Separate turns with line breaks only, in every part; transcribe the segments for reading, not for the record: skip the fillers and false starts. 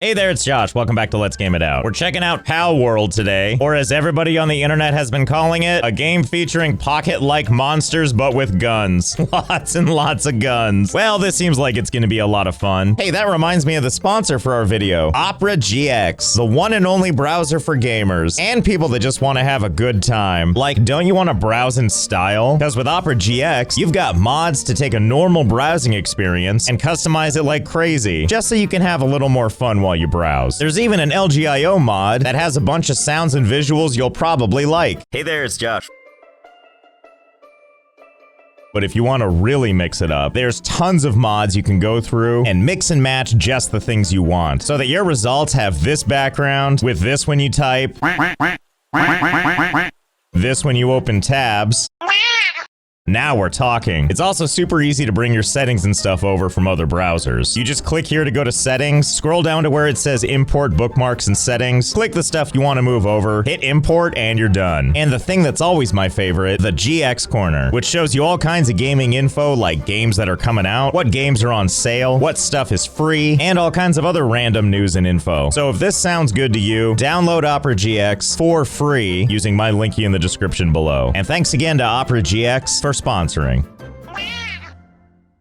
Hey there, it's Josh. Welcome back to Let's Game It Out. We're checking out Palworld today, or as everybody on the internet has been calling it, a game featuring pocket-like monsters but with guns. Lots and lots of guns. Well, this seems like it's gonna be a lot of fun. Hey, that reminds me of the sponsor for our video, Opera GX, the one and only browser for gamers and people that just want to have a good time. Like, don't you want to browse in style? Because with Opera GX, you've got mods to take a normal browsing experience and customize it like crazy, just so you can have a little more fun while you browse. There's even an LGIO mod that has a bunch of sounds and visuals you'll probably like. Hey there, it's Josh. But if you want to really mix it up, there's tons of mods you can go through and mix and match just the things you want, so that your results have this background with this when you type, this when you open tabs. Now we're talking. It's also super easy to bring your settings and stuff over from other browsers. You just click here to go to settings, scroll down to where it says import bookmarks and settings, click the stuff you want to move over, hit import, and you're done. And the thing that's always my favorite, the GX corner, which shows you all kinds of gaming info like games that are coming out, what games are on sale, what stuff is free, and all kinds of other random news and info. So if this sounds good to you, download Opera GX for free using my linky in the description below. And thanks again to Opera GX for sponsoring.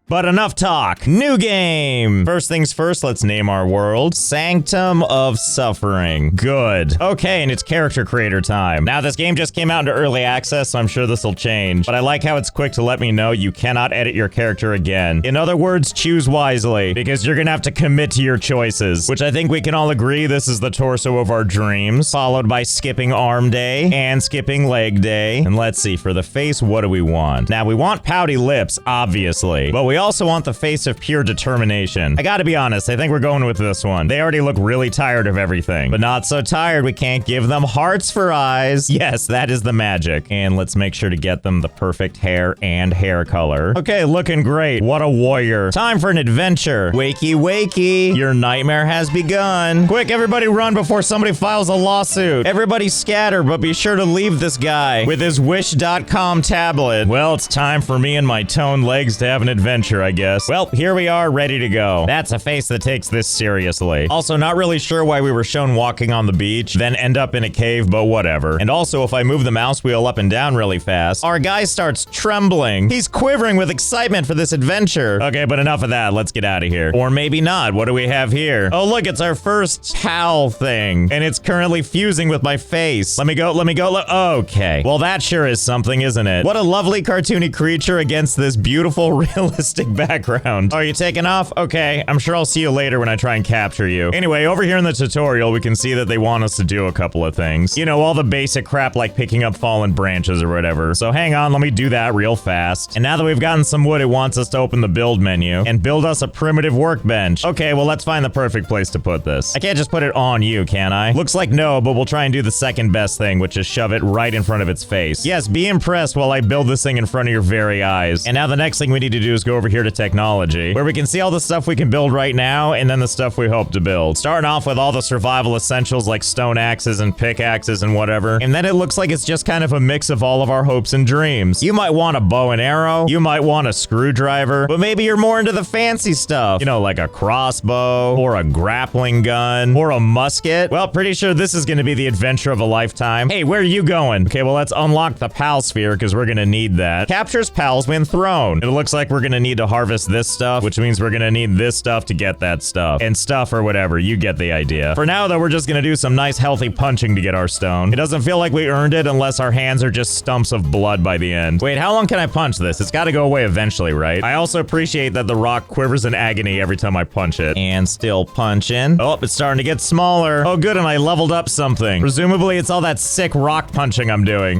But enough talk. New game! First things first, let's name our world Sanctum of Suffering. Good. Okay, and it's character creator time. Now, this game just came out into early access, so I'm sure this will change. But I like how it's quick to let me know you cannot edit your character again. In other words, choose wisely, because you're gonna have to commit to your choices, which I think we can all agree this is the torso of our dreams, followed by skipping arm day and skipping leg day. And let's see, for the face, what do we want? Now, we want pouty lips, obviously, but we also want the face of pure determination. I gotta be honest, I think we're going with this one. They already look really tired of everything, but not so tired we can't give them hearts for eyes. Yes, that is the magic. And let's make sure to get them the perfect hair and hair color. Okay, looking great. What a warrior. Time for an adventure. Wakey, wakey. Your nightmare has begun. Quick, everybody run before somebody files a lawsuit. Everybody scatter, but be sure to leave this guy with his wish.com tablet. Well, it's time for me and my toned legs to have an adventure, I guess. Well, here we are, ready to go. That's a face that takes this seriously. Also, not really sure why we were shown walking on the beach, then end up in a cave, but whatever. And also, if I move the mouse wheel up and down really fast, our guy starts trembling. He's quivering with excitement for this adventure. Okay, but enough of that. Let's get out of here. Or maybe not. What do we have here? Oh, look, it's our first PAL thing, and it's currently fusing with my face. Let me go. Okay. Well, that sure is something, isn't it? What a lovely cartoony creature against this beautiful, realistic background. Are you taking off? Okay, I'm sure I'll see you later when I try and capture you. Anyway, over here in the tutorial, we can see that they want us to do a couple of things. You know, all the basic crap like picking up fallen branches or whatever. So hang on, let me do that real fast. And now that we've gotten some wood, it wants us to open the build menu and build us a primitive workbench. Okay, well, let's find the perfect place to put this. I can't just put it on you, can I? Looks like no, but we'll try and do the second best thing, which is shove it right in front of its face. Yes, be impressed while I build this thing in front of your very eyes. And now the next thing we need to do is go over here to technology, where we can see all the stuff we can build right now and then the stuff we hope to build. Starting off with all the survival essentials like stone axes and pickaxes and whatever, and then it looks like it's just kind of a mix of all of our hopes and dreams. You might want a bow and arrow, you might want a screwdriver, but maybe you're more into the fancy stuff, you know, like a crossbow or a grappling gun or a musket. Well, pretty sure this is going to be the adventure of a lifetime. Hey, where are you going? Okay, well, let's unlock the PAL sphere because we're going to need that. Captures PALs when thrown. It looks like we're going to need to harvest this stuff, which means we're gonna need this stuff to get that stuff. And stuff or whatever, you get the idea. For now, though, we're just gonna do some nice healthy punching to get our stone. It doesn't feel like we earned it unless our hands are just stumps of blood by the end. Wait, how long can I punch this? It's gotta go away eventually, right? I also appreciate that the rock quivers in agony every time I punch it. And still punching. Oh, it's starting to get smaller. Oh, good, and I leveled up something. Presumably, it's all that sick rock punching I'm doing.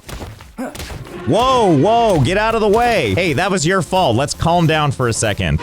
Whoa, whoa, get out of the way. Hey, that was your fault. Let's calm down for a second.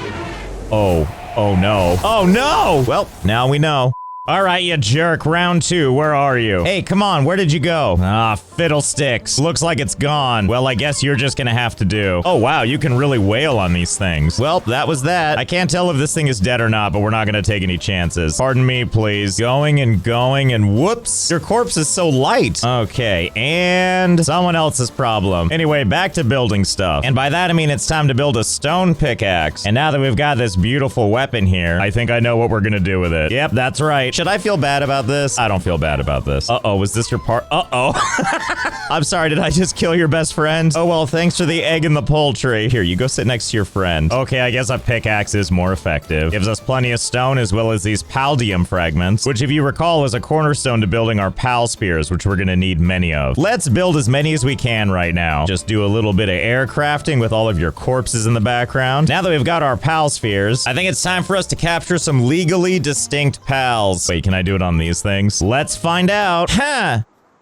Oh no. Oh no! Well, now we know. All right, you jerk. Round 2, where are you? Hey, come on, where did you go? Ah, fiddlesticks. Looks like it's gone. Well, I guess you're just gonna have to do. Oh, wow, you can really wail on these things. Well, that was that. I can't tell if this thing is dead or not, but we're not gonna take any chances. Pardon me, please. Going and whoops. Your corpse is so light. Okay, and someone else's problem. Anyway, back to building stuff. And by that, I mean it's time to build a stone pickaxe. And now that we've got this beautiful weapon here, I think I know what we're gonna do with it. Yep, that's right. should I feel bad about this? I don't feel bad about this. Uh-oh, was this your part? Uh-oh. I'm sorry, did I just kill your best friend? Oh, well, thanks for the egg and the poultry. Here, you go sit next to your friend. Okay, I guess a pickaxe is more effective. Gives us plenty of stone as well as these paldium fragments, which if you recall is a cornerstone to building our pal spears, which we're gonna need many of. Let's build as many as we can right now. Just do a little bit of air crafting with all of your corpses in the background. Now that we've got our pal spheres, I think it's time for us to capture some legally distinct pals. Wait, can I do it on these things? Let's find out. Huh.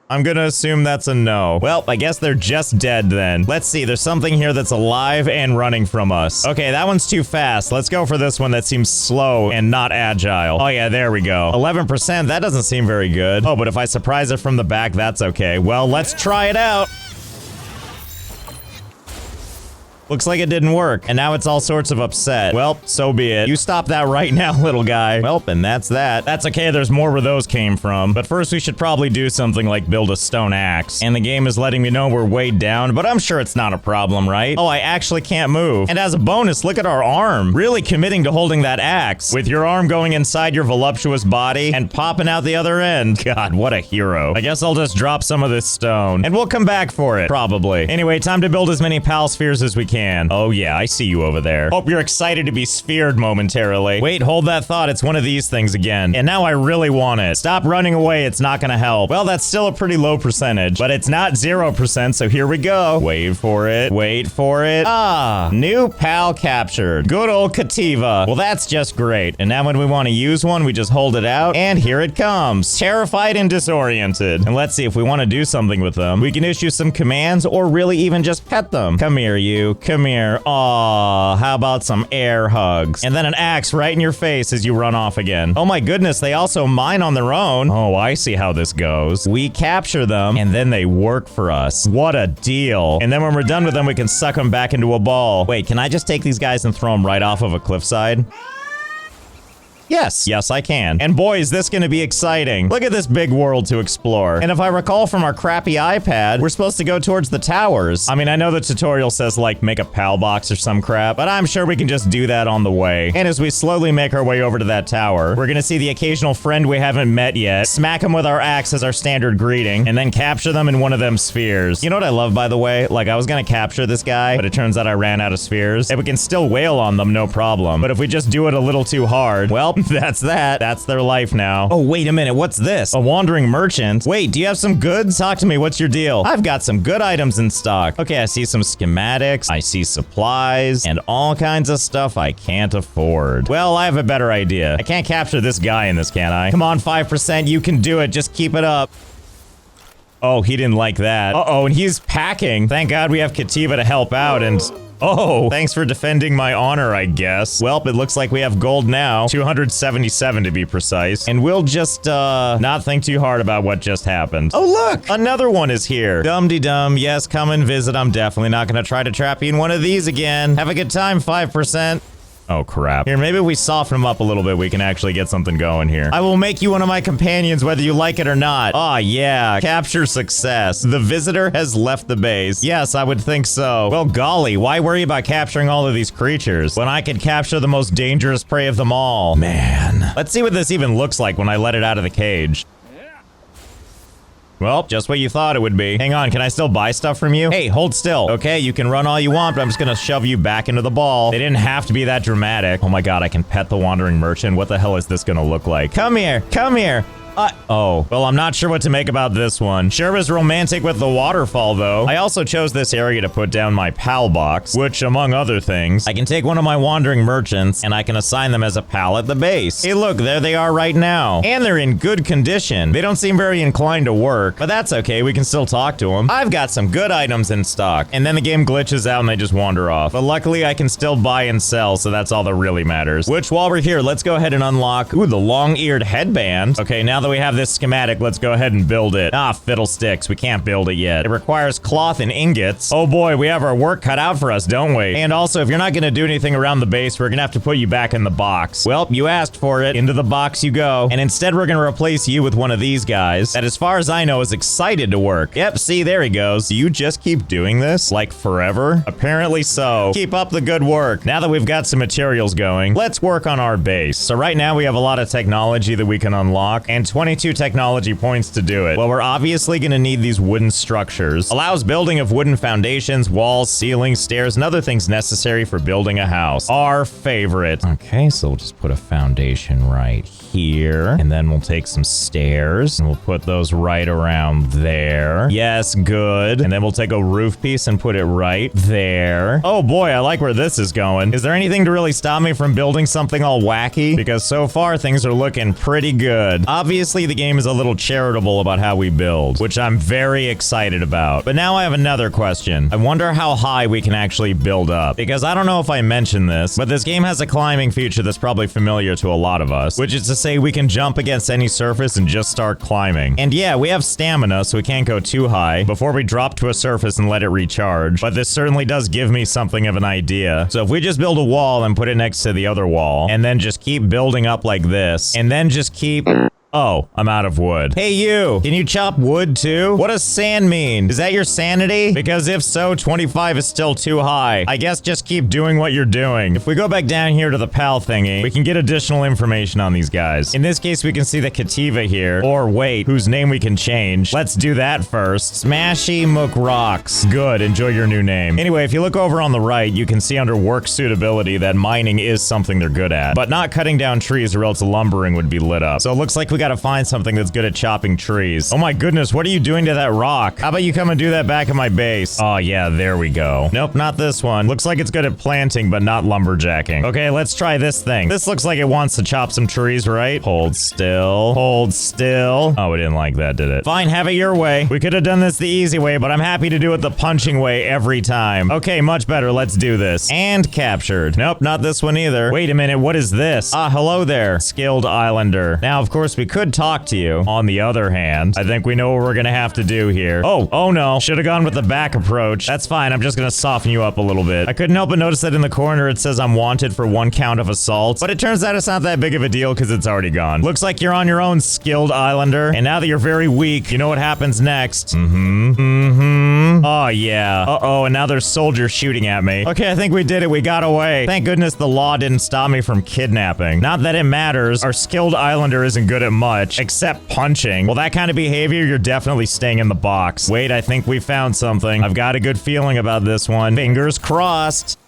I'm gonna assume that's a no. Well, I guess they're just dead then. Let's see, there's something here that's alive and running from us. Okay, that one's too fast. Let's go for this one that seems slow and not agile. Oh yeah, there we go. 11%, that doesn't seem very good. Oh, but if I surprise it from the back, that's okay. Well, let's try it out. Looks like it didn't work, and now it's all sorts of upset. Well, so be it. You stop that right now, little guy. Well, and that's that. That's okay, there's more where those came from. But first, we should probably do something like build a stone axe. And the game is letting me know we're weighed down, but I'm sure it's not a problem, right? Oh, I actually can't move. And as a bonus, look at our arm. Really committing to holding that axe. With your arm going inside your voluptuous body and popping out the other end. God, what a hero. I guess I'll just drop some of this stone. And we'll come back for it, probably. Anyway, time to build as many pal spheres as we can. Oh yeah, I see you over there. Hope you're excited to be sphered momentarily. Wait, hold that thought. It's one of these things again. And now I really want it. Stop running away. It's not gonna help. Well, that's still a pretty low percentage, but it's not 0%, so here we go. Wait for it. Wait for it. Ah, new pal captured. Good old Kativa. Well, that's just great. And now when we want to use one, we just hold it out, and here it comes. Terrified and disoriented. And let's see, if we want to do something with them, we can issue some commands or really even just pet them. Come here, you. Come here. Aw, how about some air hugs? And then an axe right in your face as you run off again. Oh my goodness, they also mine on their own. Oh, I see how this goes. We capture them, and then they work for us. What a deal. And then when we're done with them, we can suck them back into a ball. Wait, can I just take these guys and throw them right off of a cliffside? Yes. Yes, I can. And boy, is this gonna be exciting. Look at this big world to explore. And if I recall from our crappy iPad, we're supposed to go towards the towers. I mean, I know the tutorial says, like, make a PAL box or some crap, but I'm sure we can just do that on the way. And as we slowly make our way over to that tower, we're gonna see the occasional friend we haven't met yet, smack them with our axe as our standard greeting, and then capture them in one of them spheres. You know what I love, by the way? Like, I was gonna capture this guy, but it turns out I ran out of spheres, and we can still wail on them, no problem. But if we just do it a little too hard, well, that's that. That's their life now. Oh, wait a minute. What's this? A wandering merchant? Wait, do you have some goods? Talk to me. What's your deal? I've got some good items in stock. Okay, I see some schematics. I see supplies and all kinds of stuff I can't afford. Well, I have a better idea. I can't capture this guy in this, can I? Come on, 5%. You can do it. Just keep it up. Oh, he didn't like that. Uh-oh, and he's packing. Thank God we have Kativa to help out and... Oh, thanks for defending my honor, I guess. Well, it looks like we have gold now. 277 to be precise. And we'll just, not think too hard about what just happened. Oh, look! Another one is here. Dum-de-dum. Yes, come and visit. I'm definitely not gonna try to trap you in one of these again. Have a good time, 5%. Oh, crap. Here, maybe if we soften them up a little bit, we can actually get something going here. I will make you one of my companions, whether you like it or not. Aw, yeah. Capture success. The visitor has left the base. Yes, I would think so. Well, golly, why worry about capturing all of these creatures when I could capture the most dangerous prey of them all? Man. Let's see what this even looks like when I let it out of the cage. Well, just what you thought it would be. Hang on, can I still buy stuff from you? Hey, hold still. Okay, you can run all you want, but I'm just gonna shove you back into the ball. They didn't have to be that dramatic. Oh my god, I can pet the wandering merchant. What the hell is this gonna look like? Come here, come here. Oh, well, I'm not sure what to make about this one. Sure is romantic with the waterfall, though. I also chose this area to put down my pal box, which, among other things, I can take one of my wandering merchants, and I can assign them as a pal at the base. Hey, look, there they are right now. And they're in good condition. They don't seem very inclined to work, but that's okay. We can still talk to them. I've got some good items in stock. And then the game glitches out and they just wander off. But luckily, I can still buy and sell, so that's all that really matters. Which, while we're here, let's go ahead and unlock, ooh, the long-eared headband. Okay, now that we have this schematic, let's go ahead and build it. Ah, fiddlesticks, we can't build it yet. It requires cloth and ingots. Oh boy, we have our work cut out for us, don't we? And also, if you're not gonna do anything around the base, we're gonna have to put you back in the box. Well, you asked for it. Into the box you go. And instead, we're gonna replace you with one of these guys that, as far as I know, is excited to work. Yep, see, there he goes. Do you just keep doing this? Like forever? Apparently so. Keep up the good work. Now that we've got some materials going, let's work on our base. So right now, we have a lot of technology that we can unlock, and 22 technology points to do it. Well, we're obviously gonna need these wooden structures. Allows building of wooden foundations, walls, ceilings, stairs, and other things necessary for building a house. Our favorite. Okay, so we'll just put a foundation right here, and then we'll take some stairs, and we'll put those right around there. Yes, good. And then we'll take a roof piece and put it right there. Oh boy, I like where this is going. Is there anything to really stop me from building something all wacky? Because so far, things are looking pretty good. Obviously, the game is a little charitable about how we build, which I'm very excited about. But now I have another question. I wonder how high we can actually build up. Because I don't know if I mentioned this, but this game has a climbing feature that's probably familiar to a lot of us, which is to say we can jump against any surface and just start climbing. And yeah, we have stamina, so we can't go too high before we drop to a surface and let it recharge. But this certainly does give me something of an idea. So if we just build a wall and put it next to the other wall, and then just keep building up like this, and then just keep... Oh, I'm out of wood. Hey you, can you chop wood too? What does sand mean? Is that your sanity? Because if so, 25 is still too high. I guess just keep doing what you're doing. If we go back down here to the pal thingy, we can get additional information on these guys. In this case, we can see the Kativa here, or wait, whose name we can change. Let's do that first. Smashy McRocks. Good, enjoy your new name. Anyway, if you look over on the right, you can see under work suitability that mining is something they're good at, but not cutting down trees or else lumbering would be lit up. So it looks like we gotta find something that's good at chopping trees. Oh my goodness, what are you doing to that rock? How about you come and do that back at my base? Oh yeah, there we go. Nope, not this one. Looks like it's good at planting, but not lumberjacking. Okay, let's try this thing. This looks like it wants to chop some trees, right? Hold still. Hold still. Oh, we didn't like that, did it? Fine, have it your way. We could have done this the easy way, but I'm happy to do it the punching way every time. Okay, much better. Let's do this. And captured. Nope, not this one either. Wait a minute, what is this? Ah, hello there, skilled islander. Now, of course, we could talk to you. On the other hand, I think we know what we're gonna have to do here. Oh no. Should have gone with the back approach. That's fine. I'm just gonna soften you up a little bit. I couldn't help but notice that in the corner it says I'm wanted for 1 count of assault, but it turns out it's not that big of a deal because it's already gone. Looks like you're on your own, skilled islander. And now that you're very weak, you know what happens next. Oh yeah. Uh-oh, and now there's soldiers shooting at me. Okay, I think we did it. We got away. Thank goodness the law didn't stop me from kidnapping. Not that it matters. Our skilled islander isn't good at much, except punching. Well, that kind of behavior, you're definitely staying in the box. Wait, I think we found something. I've got a good feeling about this one. Fingers crossed.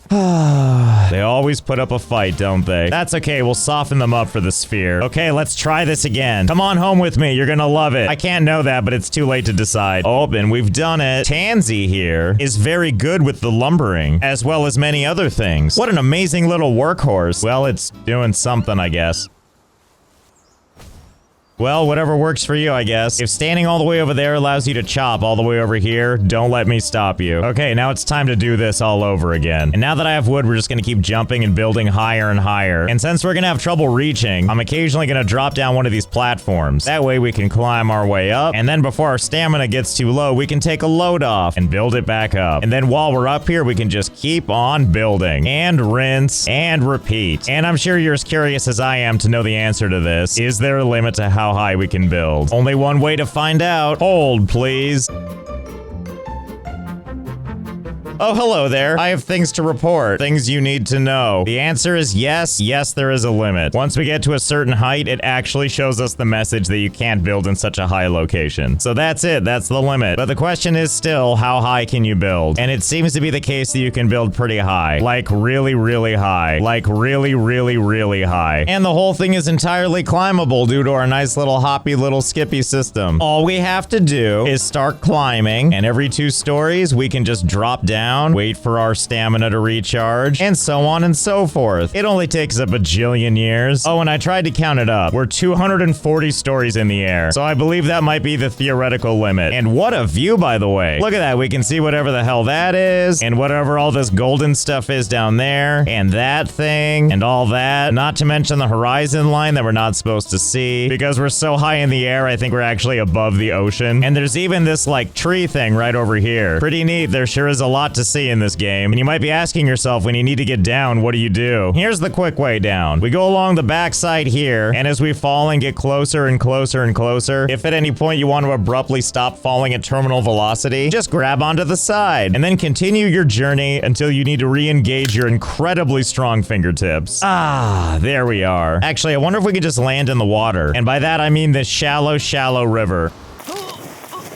They always put up a fight, don't they? That's okay, we'll soften them up for the sphere. Okay, let's try this again. Come on home with me, you're gonna love it. I can't know that, but it's too late to decide. Oh, and we've done it. Tansy here is very good with the lumbering, as well as many other things. What an amazing little workhorse. Well, it's doing something, I guess. Well, whatever works for you, I guess. If standing all the way over there allows you to chop all the way over here, don't let me stop you. Okay, now it's time to do this all over again. And now that I have wood, we're just gonna keep jumping and building higher and higher. And since we're gonna have trouble reaching, I'm occasionally gonna drop down one of these platforms. That way we can climb our way up, and then before our stamina gets too low, we can take a load off and build it back up. And then while we're up here, we can just keep on building. And rinse, and repeat. And I'm sure you're as curious as I am to know the answer to this. Is there a limit to how high we can build? Only one way to find out. Hold, please. Oh, hello there. I have things to report. Things you need to know. The answer is yes. Yes, there is a limit. Once we get to a certain height, it actually shows us the message that you can't build in such a high location. So that's it. That's the limit. But the question is still, how high can you build? And it seems to be the case that you can build pretty high. Like really, really high. Like really, really, really high. And the whole thing is entirely climbable due to our nice little hoppy little skippy system. All we have to do is start climbing, and every 2 stories, we can just drop down down, wait for our stamina to recharge, and so on and so forth. It only takes a bajillion years. Oh, and I tried to count it up. We're 240 stories in the air, so I believe that might be the theoretical limit. And what a view, by the way. Look at that. We can see whatever the hell that is, and whatever all this golden stuff is down there, and that thing, and all that. Not to mention the horizon line that we're not supposed to see, because we're so high in the air, I think we're actually above the ocean. And there's even this, like, tree thing right over here. Pretty neat. There sure is a lot to see in this game. And you might be asking yourself, when you need to get down, what do? Here's the quick way down. We go along the backside here, and as we fall and get closer and closer and closer, if at any point you want to abruptly stop falling at terminal velocity, just grab onto the side, and then continue your journey until you need to re-engage your incredibly strong fingertips. Ah, there we are. Actually, I wonder if we could just land in the water. And by that, I mean this shallow, shallow river.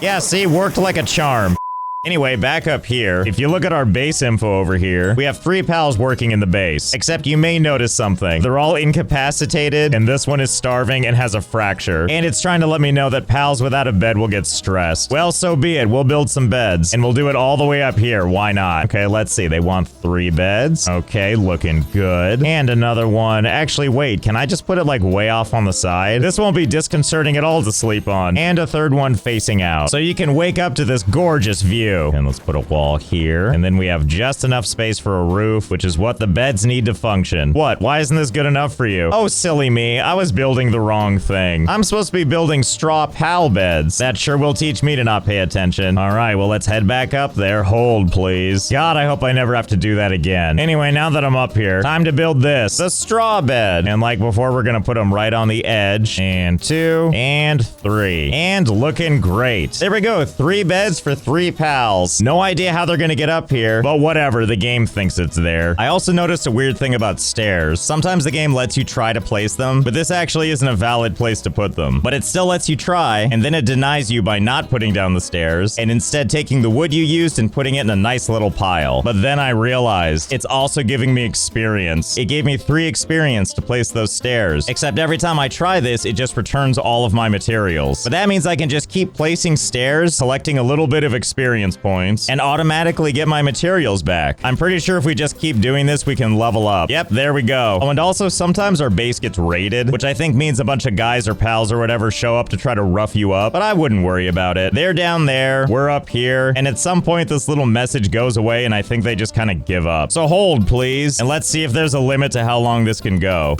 Yeah, see, worked like a charm. Anyway, back up here, if you look at our base info over here, we have 3 pals working in the base. Except you may notice something. They're all incapacitated, and this one is starving and has a fracture. And it's trying to let me know that pals without a bed will get stressed. Well, so be it. We'll build some beds, and we'll do it all the way up here. Why not? Okay, let's see. They want 3 beds. Okay, looking good. And another one. Actually, wait, can I just put it like way off on the side? This won't be disconcerting at all to sleep on. And a 3rd one facing out. So you can wake up to this gorgeous view. And let's put a wall here. And then we have just enough space for a roof, which is what the beds need to function. What? Why isn't this good enough for you? Oh, silly me. I was building the wrong thing. I'm supposed to be building straw pal beds. That sure will teach me to not pay attention. All right, well, let's head back up there. Hold, please. God, I hope I never have to do that again. Anyway, now that I'm up here, time to build this. The straw bed. And like before, we're gonna put them right on the edge. And 2, and 3. And looking great. There we go. 3 beds for 3 pals. No idea how they're gonna get up here, but whatever, the game thinks it's there. I also noticed a weird thing about stairs. Sometimes the game lets you try to place them, but this actually isn't a valid place to put them. But it still lets you try, and then it denies you by not putting down the stairs, and instead taking the wood you used and putting it in a nice little pile. But then I realized, it's also giving me experience. It gave me 3 experience to place those stairs. Except every time I try this, it just returns all of my materials. But that means I can just keep placing stairs, collecting a little bit of experience points, and automatically get my materials back. I'm pretty sure if we just keep doing this, we can level up. Yep, there we go. Oh, and also sometimes our base gets raided, which I think means a bunch of guys or pals or whatever show up to try to rough you up, but I wouldn't worry about it. They're down there, we're up here, and at some point this little message goes away and I think they just kind of give up. So hold, please, and let's see if there's a limit to how long this can go.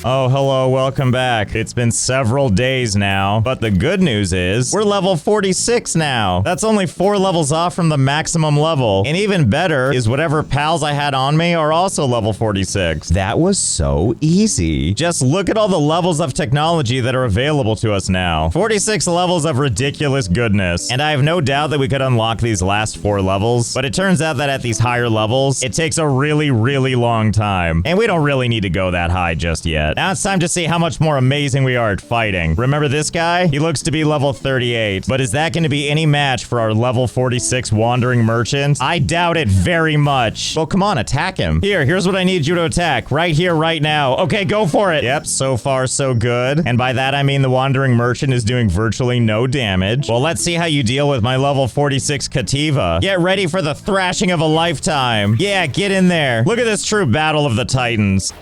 Oh, hello, welcome back. It's been several days now, but the good news is we're level 46 now. That's only 4 levels off from the maximum level. And even better is whatever pals I had on me are also level 46. That was so easy. Just look at all the levels of technology that are available to us now. 46 levels of ridiculous goodness. And I have no doubt that we could unlock these last 4 levels, but it turns out that at these higher levels, it takes a really, really long time. And we don't really need to go that high just yet. Now it's time to see how much more amazing we are at fighting. Remember this guy? He looks to be level 38, but is that going to be any match for our level 46 wandering merchant? I doubt it very much. Well, come on, attack him. Here's what I need you to attack. Right here, right now. Okay, go for it. Yep, so far so good. And by that, I mean the wandering merchant is doing virtually no damage. Well, let's see how you deal with my level 46 Kativa. Get ready for the thrashing of a lifetime. Yeah, get in there. Look at this true battle of the Titans.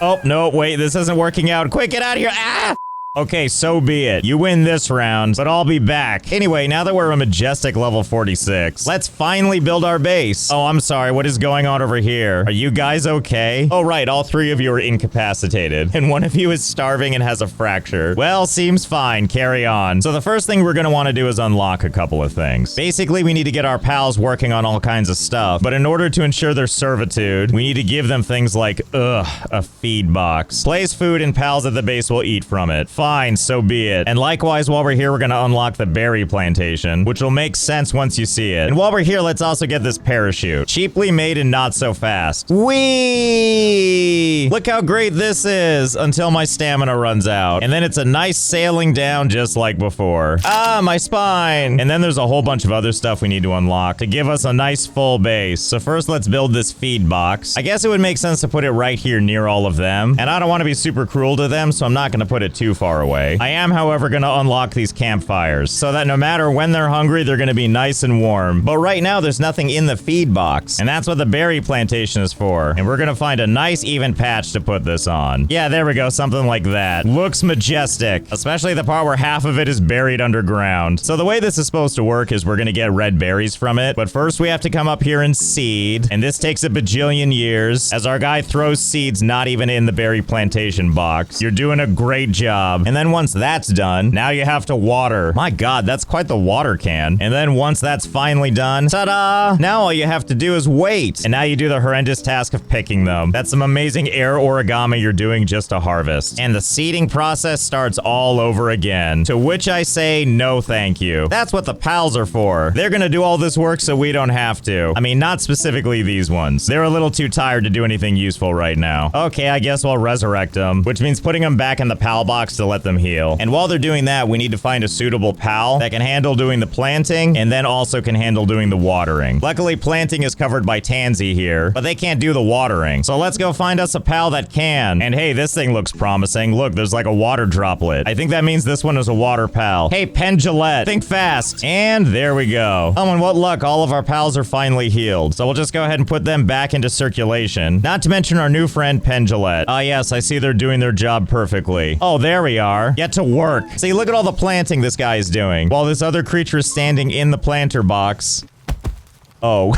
Oh, no, wait, this isn't working out. Quick, get out of here. Ah! Okay, so be it. You win this round, but I'll be back. Anyway, now that we're a majestic level 46, let's finally build our base. Oh, I'm sorry. What is going on over here? Are you guys okay? Oh, right. All 3 of you are incapacitated, and one of you is starving and has a fracture. Well, seems fine. Carry on. So the first thing we're going to want to do is unlock a couple of things. Basically, we need to get our pals working on all kinds of stuff, but in order to ensure their servitude, we need to give them things like, a feed box. Place food and pals at the base will eat from it. Fine, so be it. And likewise, while we're here, we're gonna unlock the berry plantation, which will make sense once you see it. And while we're here, let's also get this parachute. Cheaply made and not so fast. Whee! Look how great this is until my stamina runs out. And then it's a nice sailing down just like before. Ah, my spine! And then there's a whole bunch of other stuff we need to unlock to give us a nice full base. So first, let's build this feed box. I guess it would make sense to put it right here near all of them. And I don't want to be super cruel to them, so I'm not gonna put it too far far away. I am, however, going to unlock these campfires so that no matter when they're hungry, they're going to be nice and warm. But right now, there's nothing in the feed box, and that's what the berry plantation is for. And we're going to find a nice even patch to put this on. Yeah, there we go. Something like that. Looks majestic, especially the part where half of it is buried underground. So the way this is supposed to work is we're going to get red berries from it. But first, we have to come up here and seed. And this takes a bajillion years as our guy throws seeds not even in the berry plantation box. You're doing a great job. And then once that's done, now you have to water. My God, that's quite the water can. And then once that's finally done, ta-da! Now all you have to do is wait. And now you do the horrendous task of picking them. That's some amazing air origami you're doing just to harvest. And the seeding process starts all over again. To which I say, no thank you. That's what the pals are for. They're gonna do all this work so we don't have to. I mean, not specifically these ones. They're a little too tired to do anything useful right now. Okay, I guess we'll resurrect them, which means putting them back in the pal box to let them heal. And while they're doing that, we need to find a suitable pal that can handle doing the planting and then also can handle doing the watering. Luckily, planting is covered by Tansy here, but they can't do the watering. So let's go find us a pal that can. And hey, this thing looks promising. Look, there's like a water droplet. I think that means this one is a water pal. Hey, Pendulette, think fast. And there we go. Oh, and what luck, all of our pals are finally healed. So we'll just go ahead and put them back into circulation. Not to mention our new friend, Pendulette. Ah, yes, I see they're doing their job perfectly. Oh, there we are. Get to work. See, look at all the planting this guy is doing, while this other creature is standing in the planter box. Oh,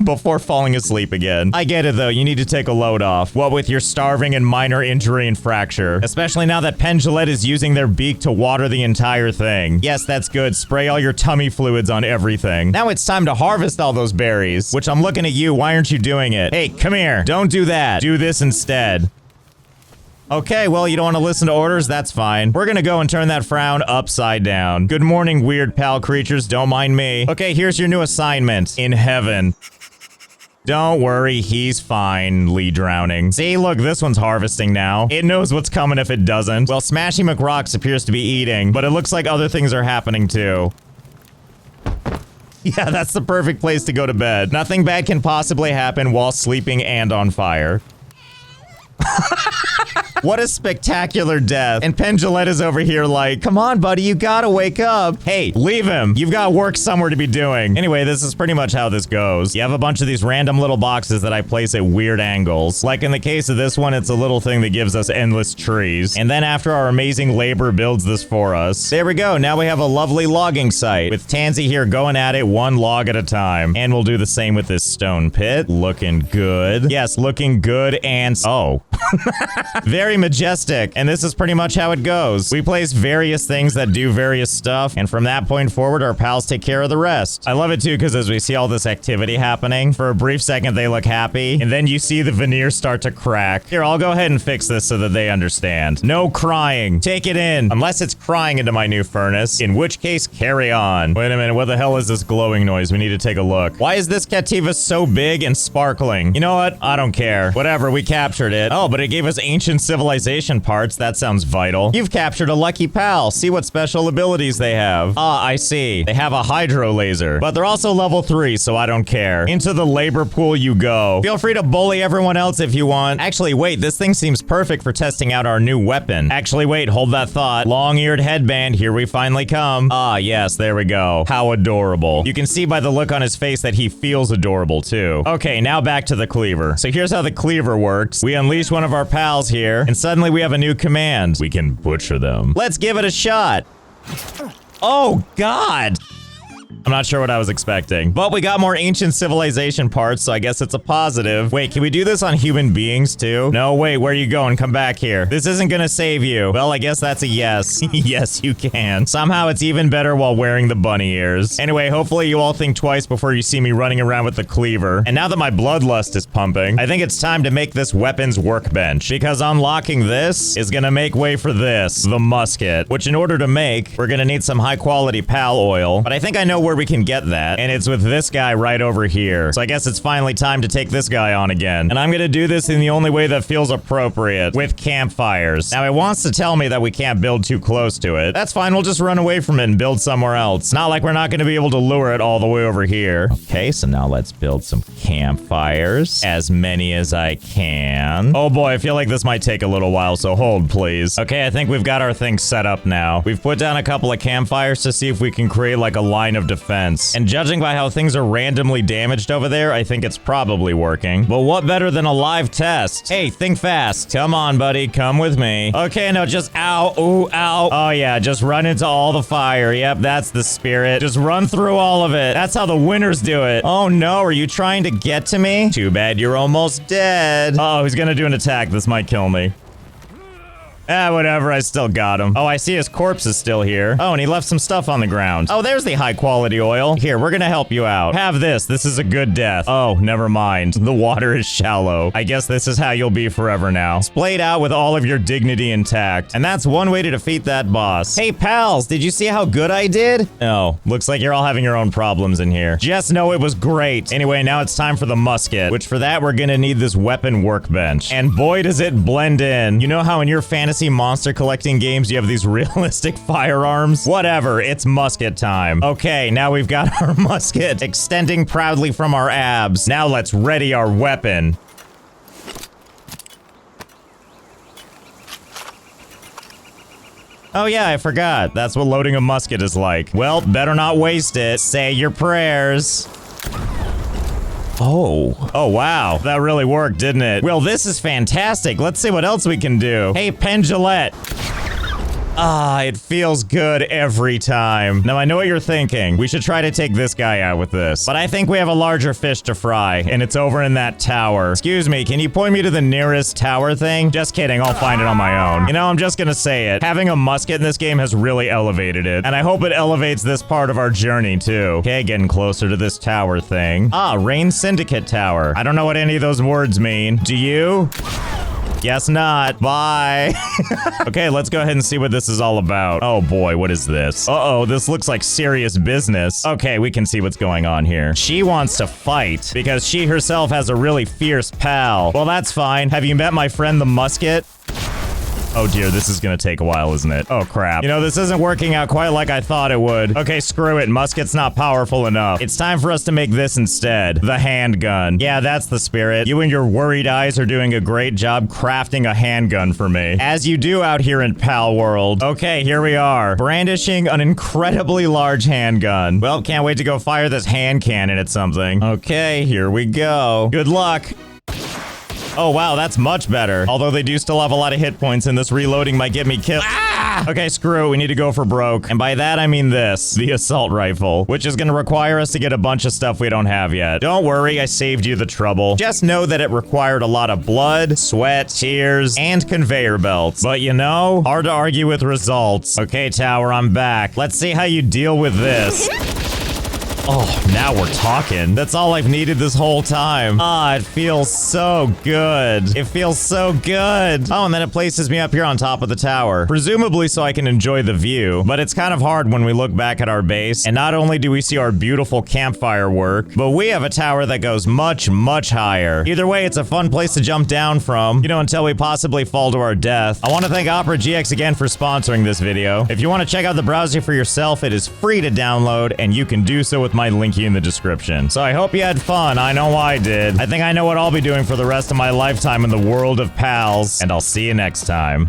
before falling asleep again. I get it, though. You need to take a load off. What with your starving and minor injury and fracture. Especially now that Pendulette is using their beak to water the entire thing. Yes, that's good. Spray all your tummy fluids on everything. Now it's time to harvest all those berries. Which I'm looking at you. Why aren't you doing it? Hey, come here. Don't do that. Do this instead. Okay, well, you don't want to listen to orders? That's fine. We're gonna go and turn that frown upside down. Good morning, weird pal creatures. Don't mind me. Okay, here's your new assignment. In heaven. Don't worry, he's finally drowning. See, look, this one's harvesting now. It knows what's coming if it doesn't. Well, Smashy McRocks appears to be eating, but it looks like other things are happening too. Yeah, that's the perfect place to go to bed. Nothing bad can possibly happen while sleeping and on fire. What a spectacular death. And Pendulette is over here like, come on, buddy, you gotta wake up. Hey, leave him. You've got work somewhere to be doing. Anyway, this is pretty much how this goes. You have a bunch of these random little boxes that I place at weird angles. Like in the case of this one, it's a little thing that gives us endless trees. And then after our amazing labor builds this for us, there we go. Now we have a lovely logging site with Tansy here going at it one log at a time. And we'll do the same with this stone pit. Looking good. Yes, looking good and... Oh. Very majestic, and this is pretty much how it goes. We place various things that do various stuff, and from that point forward, our pals take care of the rest. I love it too, because as we see all this activity happening, for a brief second they look happy, and then you see the veneer start to crack. Here, I'll go ahead and fix this so that they understand. No crying. Take it in. Unless it's crying into my new furnace, in which case, carry on. Wait a minute, what the hell is this glowing noise? We need to take a look. Why is this Cativa so big and sparkling? You know what? I don't care. Whatever, we captured it. Oh, but it gave us ancient civilization parts. That sounds vital. You've captured a lucky pal. See what special abilities they have. Ah, I see. They have a hydro laser, but they're also level 3, so I don't care. Into the labor pool you go. Feel free to bully everyone else if you want. Actually, wait, this thing seems perfect for testing out our new weapon. Actually, wait, hold that thought. Long-eared headband, here we finally come. Ah, yes, there we go. How adorable. You can see by the look on his face that he feels adorable too. Okay, now back to the cleaver. So here's how the cleaver works. We unleash one of our pals here, and suddenly we have a new command. We can butcher them. Let's give it a shot. Oh, God. I'm not sure what I was expecting, but we got more ancient civilization parts, so I guess it's a positive. Wait, can we do this on human beings too? No, wait, where are you going? Come back here. This isn't gonna save you. Well, I guess that's a yes. Yes, you can. Somehow it's even better while wearing the bunny ears. Anyway, hopefully you all think twice before you see me running around with the cleaver. And now that my bloodlust is pumping, I think it's time to make this weapons workbench, because unlocking this is gonna make way for this, the musket, which in order to make, we're gonna need some high quality pal oil, but I think I know where we can get that, and it's with this guy right over here. So I guess it's finally time to take this guy on again. And I'm gonna do this in the only way that feels appropriate, with campfires. Now, it wants to tell me that we can't build too close to it. That's fine, we'll just run away from it and build somewhere else. Not like we're not gonna be able to lure it all the way over here. Okay, so now let's build some campfires. As many as I can. Oh boy, I feel like this might take a little while, so hold, please. Okay, I think we've got our thing set up now. We've put down a couple of campfires to see if we can create like a line of defense. And judging by how things are randomly damaged over there, I think it's probably working. But what better than a live test? Hey, think fast. Come on, buddy. Come with me. Okay, no, just ow. Ooh, ow. Oh yeah, just run into all the fire. Yep, that's the spirit. Just run through all of it. That's how the winners do it. Oh no, are you trying to get to me? Too bad you're almost dead. Uh oh, he's gonna do an attack. This might kill me. Ah, whatever, I still got him. Oh, I see his corpse is still here. Oh, and he left some stuff on the ground. Oh, there's the high-quality oil. Here, we're gonna help you out. Have this. This is a good death. Oh, never mind. The water is shallow. I guess this is how you'll be forever now. Splayed out with all of your dignity intact. And that's one way to defeat that boss. Hey, pals, did you see how good I did? Oh, looks like you're all having your own problems in here. Just know it was great. Anyway, now it's time for the musket, which for that, we're gonna need this weapon workbench. And boy, does it blend in. You know how in your fantasy monster collecting games you have these realistic firearms? Whatever, it's musket time. Okay, now we've got our musket extending proudly from our abs. Now let's ready our weapon. Oh yeah, I forgot. That's what loading a musket is like. Well, better not waste it. Say your prayers. Oh, wow. That really worked, didn't it? Well, this is fantastic. Let's see what else we can do. Hey, Pendulette. Ah, it feels good every time. Now, I know what you're thinking. We should try to take this guy out with this. But I think we have a larger fish to fry, and it's over in that tower. Excuse me, can you point me to the nearest tower thing? Just kidding, I'll find it on my own. You know, I'm just gonna say it. Having a musket in this game has really elevated it. And I hope it elevates this part of our journey, too. Okay, getting closer to this tower thing. Ah, Rain Syndicate Tower. I don't know what any of those words mean. Do you? Guess not. Bye. Okay, let's go ahead and see what this is all about. Oh boy, what is this? Uh-oh, this looks like serious business. Okay, we can see what's going on here. She wants to fight because she herself has a really fierce pal. Well, that's fine. Have you met my friend the musket? Oh dear, this is gonna take a while, isn't it? Oh crap. You know, this isn't working out quite like I thought it would. Okay, screw it. Musket's not powerful enough. It's time for us to make this instead. The handgun. Yeah, that's the spirit. You and your worried eyes are doing a great job crafting a handgun for me. As you do out here in Palworld. Okay, here we are. Brandishing an incredibly large handgun. Well, can't wait to go fire this hand cannon at something. Okay, here we go. Good luck. Oh, wow, that's much better. Although they do still have a lot of hit points, and this reloading might get me killed. Ah! Okay, screw it. We need to go for broke. And by that, I mean this. The assault rifle. Which is gonna require us to get a bunch of stuff we don't have yet. Don't worry, I saved you the trouble. Just know that it required a lot of blood, sweat, tears, and conveyor belts. But you know, hard to argue with results. Okay, Tower, I'm back. Let's see how you deal with this. Oh, now we're talking. That's all I've needed this whole time. Ah, it feels so good. It feels so good. Oh, and then it places me up here on top of the tower. Presumably so I can enjoy the view. But it's kind of hard when we look back at our base. And not only do we see our beautiful campfire work, but we have a tower that goes much, much higher. Either way, it's a fun place to jump down from, you know, until we possibly fall to our death. I want to thank Opera GX again for sponsoring this video. If you want to check out the browser for yourself, it is free to download, and you can do so with my linky in the description. So I hope you had fun. I know I did. I think I know what I'll be doing for the rest of my lifetime in the world of pals, and I'll see you next time.